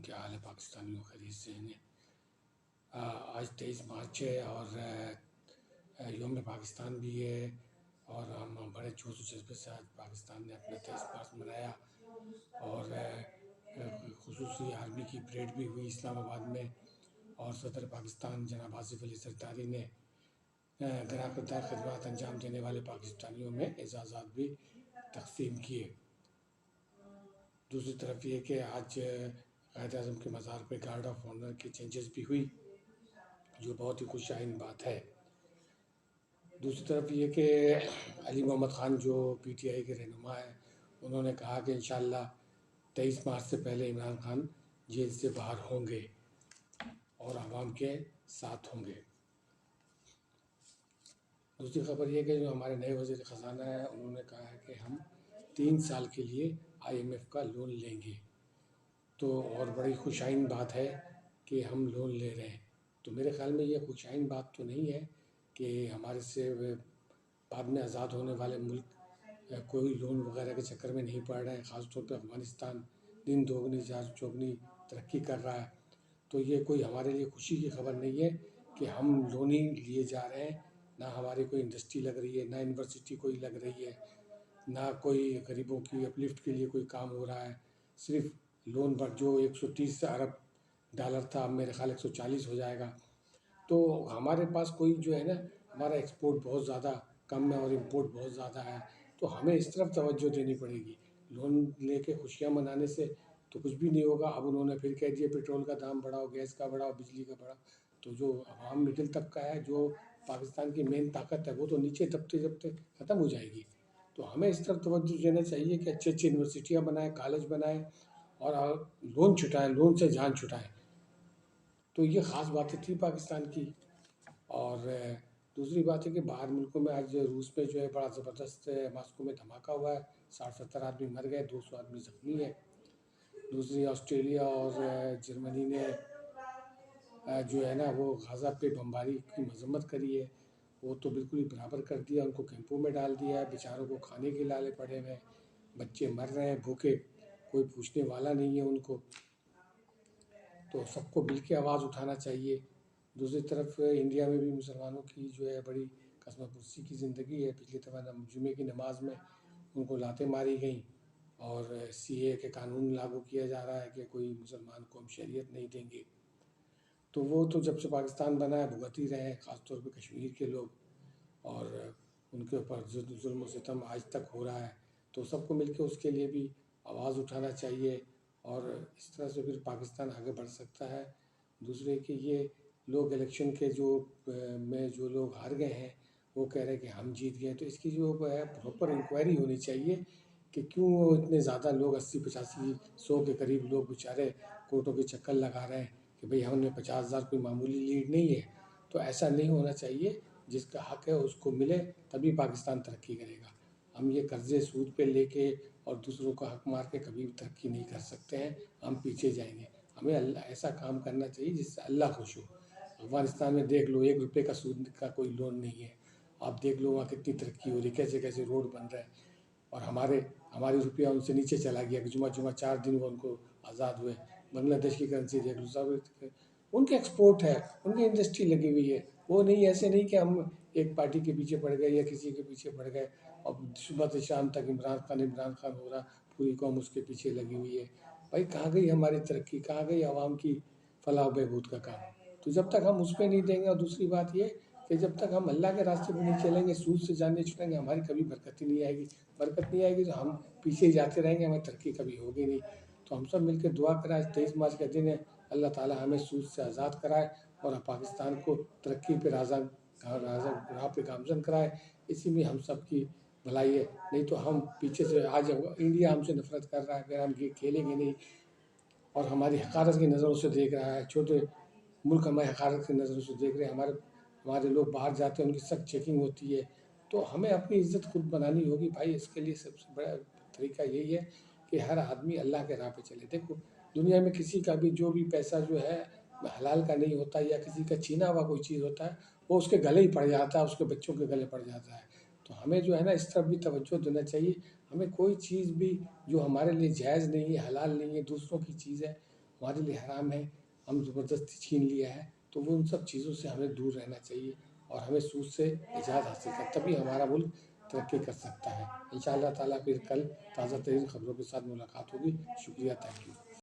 کیا حال ہے پاکستانیوں، خیریت سے ہیں؟ آج 23 مارچ ہے اور یوم پاکستان بھی ہے، اور ہم بڑے جوش و جذبے سے آج پاکستان نے اپنا 23 مارچ منایا، اور خصوصی آرمی کی پریڈ بھی ہوئی اسلام آباد میں، اور صدر پاکستان جناب آصف علی زرداری نے گراں قدر خدمات انجام دینے والے پاکستانیوں میں اعزازات بھی تقسیم کیے۔ دوسری طرف یہ کہ آج قائد اعظم کے مزار پہ گارڈ آف آنر کی چینجز بھی ہوئی، جو بہت ہی خوش آئند بات ہے۔ دوسری طرف یہ کہ علی محمد خان جو پی ٹی آئی کے رہنما ہیں، انہوں نے کہا کہ انشاءاللہ 23 مارچ سے پہلے عمران خان جیل سے باہر ہوں گے اور عوام کے ساتھ ہوں گے۔ دوسری خبر یہ کہ جو ہمارے نئے وزیر خزانہ ہیں، انہوں نے کہا ہے کہ ہم 3 سال کے لیے IMF کا لون لیں گے، تو اور بڑی خوش آئند بات ہے کہ ہم لون لے رہے ہیں۔ تو میرے خیال میں یہ خوش آئند بات تو نہیں ہے کہ ہمارے سے بعد میں آزاد ہونے والے ملک کوئی لون وغیرہ کے چکر میں نہیں پڑ رہے ہیں، خاص طور پہ افغانستان دن دوگنی چوگنی ترقی کر رہا ہے۔ تو یہ کوئی ہمارے لیے خوشی کی خبر نہیں ہے کہ ہم لون ہی لیے جا رہے ہیں، نہ ہماری کوئی انڈسٹری لگ رہی ہے، نہ یونیورسٹی کوئی لگ رہی ہے، نہ کوئی غریبوں کی اپلفٹ کے لیے کوئی کام ہو رہا ہے۔ صرف لون پر جو 130 ارب ڈالر تھا، اب میرے خیال 140 ہو جائے گا۔ تو ہمارے پاس کوئی جو ہے نا، ہمارا ایکسپورٹ بہت زیادہ کم ہے اور امپورٹ بہت زیادہ ہے، تو ہمیں اس طرف توجہ دینی پڑے گی۔ لون لے کے خوشیاں منانے سے تو کچھ بھی نہیں ہوگا۔ اب انہوں نے پھر کہہ دیا پیٹرول کا دام بڑھاؤ، گیس کا بڑھاؤ، بجلی کا بڑھاؤ، تو جو عوام مڈل طبقہ ہے، جو پاکستان کی مین طاقت ہے، وہ تو نیچے دبتے دبتے ختم ہو جائے گی۔ تو ہمیں اس طرف توجہ دینا چاہیے کہ اچھی اچھی یونیورسٹیاں بنائیں، کالج بنائیں، اور لون چھٹائیں، لون سے جان چھٹائیں۔ تو یہ خاص باتیں تھی پاکستان کی۔ اور دوسری بات ہے کہ باہر ملکوں میں آج روس میں جو ہے بڑا زبردست ماسکو میں دھماکہ ہوا ہے، 60-70 آدمی مر گئے، 200 آدمی زخمی ہیں۔ دوسری آسٹریلیا اور جرمنی نے جو ہے نا وہ غزہ پہ بمباری کی مذمت کری ہے، وہ تو بالکل ہی برابر کر دیا، ان کو کیمپوں میں ڈال دیا ہے، بیچاروں کو کھانے کے لالے پڑے ہوئے ہیں، بچے مر رہے ہیں بھوکے، کوئی پوچھنے والا نہیں ہے ان کو۔ تو سب کو مل کے آواز اٹھانا چاہیے۔ دوسری طرف انڈیا میں بھی مسلمانوں کی جو ہے بڑی قسمہ پرسی کی زندگی ہے۔ پچھلی دفعہ جمعے کی نماز میں ان کو لاتیں ماری گئیں، اور CA کے قانون لاگو کیا جا رہا ہے کہ کوئی مسلمان کو ہم شریعت نہیں دیں گے۔ تو وہ تو جب سے پاکستان بنا ہے بھگت ہی رہے ہیں، خاص طور پہ کشمیر کے لوگ، اور ان کے اوپر ظلم و ستم آج تک ہو رہا ہے۔ تو سب کو مل کے اس کے لیے بھی آواز اٹھانا چاہیے، اور اس طرح سے پھر پاکستان آگے بڑھ سکتا ہے۔ دوسرے کہ یہ لوگ الیکشن کے جو لوگ ہار گئے ہیں، وہ کہہ رہے ہیں کہ ہم جیت گئے، تو اس کی جو ہے پراپر انکوائری ہونی چاہیے کہ کیوں اتنے زیادہ لوگ 80-85-100 کے قریب لوگ بیچارے کورٹوں کے چکر لگا رہے ہیں کہ بھئی ہم نے 50,000 کوئی معمولی لیڈ نہیں ہے۔ تو ایسا نہیں ہونا چاہیے، جس کا حق ہے اس کو ملے، تبھی پاکستان ترقی کرے گا۔ ہم یہ قرضے سود پہ لے کے اور دوسروں کا حق مار کے کبھی بھی ترقی نہیں کر سکتے ہیں، ہم پیچھے جائیں گے۔ ہمیں ایسا کام کرنا چاہیے جس سے اللہ خوش ہو۔ افغانستان میں دیکھ لو، 1 روپے کا سود کا کوئی لون نہیں ہے، آپ دیکھ لو وہاں کتنی ترقی ہو رہی ہے، کیسے کیسے روڈ بن رہے ہیں، اور ہماری روپیہ ان سے نیچے چلا گیا کہ جمعہ 4 دن وہ ان کو آزاد ہوئے۔ بنگلہ دیش کی کرنسی دیکھ لو، سب ان کے ایکسپورٹ ہے، ان کی انڈسٹری لگی ہوئی ہے۔ وہ نہیں، ایسے نہیں کہ ہم ایک پارٹی کے پیچھے پڑ گئے یا کسی کے پیچھے پڑ گئے، اور صبح سے شام تک عمران خان ہو رہا، پوری قوم اس کے پیچھے لگی ہوئی ہے۔ بھائی کہاں گئی ہماری ترقی، کہاں گئی عوام کی فلاح و بہبود کا کام؟ تو جب تک ہم اس پہ نہیں دیں گے، اور دوسری بات یہ کہ جب تک ہم اللہ کے راستے پہ نہیں چلیں گے، سود سے جانے چھوڑیں گے، ہماری کبھی برکت ہی نہیں آئے گی۔ برکت نہیں آئے گی تو ہم پیچھے جاتے رہیں گے، ہمیں ترقی کبھی ہوگی نہیں۔ تو ہم سب مل کے دعا کرائیں، 23 مارچ کا دن ہے، اللہ تعالیٰ ہمیں سود سے آزاد کرائے اور پاکستان کو ترقی پہ راہ پہ گامزن کرائے۔ اسی میں ہم سب کی بھلائی ہے۔ نہیں تو ہم پیچھے سے آج انڈیا ہم سے نفرت کر رہا ہے، اگر ہم یہ کھیلیں گے نہیں، اور ہماری حقارت کی نظروں سے دیکھ رہا ہے، چھوٹے ملک ہمیں حقارت کی نظروں سے دیکھ رہے ہیں، ہمارے لوگ باہر جاتے ہیں، ان کی سخت چیکنگ ہوتی ہے، تو ہمیں اپنی عزت خود بنانی ہوگی بھائی۔ اس کے لیے سب سے بڑا طریقہ یہی ہے کہ ہر آدمی اللہ کے راہ پہ چلے۔ دیکھو دنیا میں کسی کا بھی جو بھی پیسہ جو ہے حلال کا نہیں ہوتا، یا کسی کا چھینا ہوا کوئی چیز ہوتا ہے، وہ اس کے گلے ہی پڑ جاتا ہے، اس کے بچوں کے گلے پڑ جاتا ہے۔ تو ہمیں جو ہے نا اس طرف بھی توجہ دینا چاہیے۔ ہمیں کوئی چیز بھی جو ہمارے لیے جائز نہیں ہے، حلال نہیں ہے، دوسروں کی چیز ہے، ہمارے لیے حرام ہے، ہم زبردستی چھین لیا ہے، تو وہ ان سب چیزوں سے ہمیں دور رہنا چاہیے اور ہمیں سود سے نجات حاصل کر، تبھی ہمارا ملک ترقی کر سکتا ہے۔ انشاء اللہ تعالیٰ پھر کل تازہ ترین خبروں کے ساتھ ملاقات ہوگی۔ شکریہ، تھینک یو۔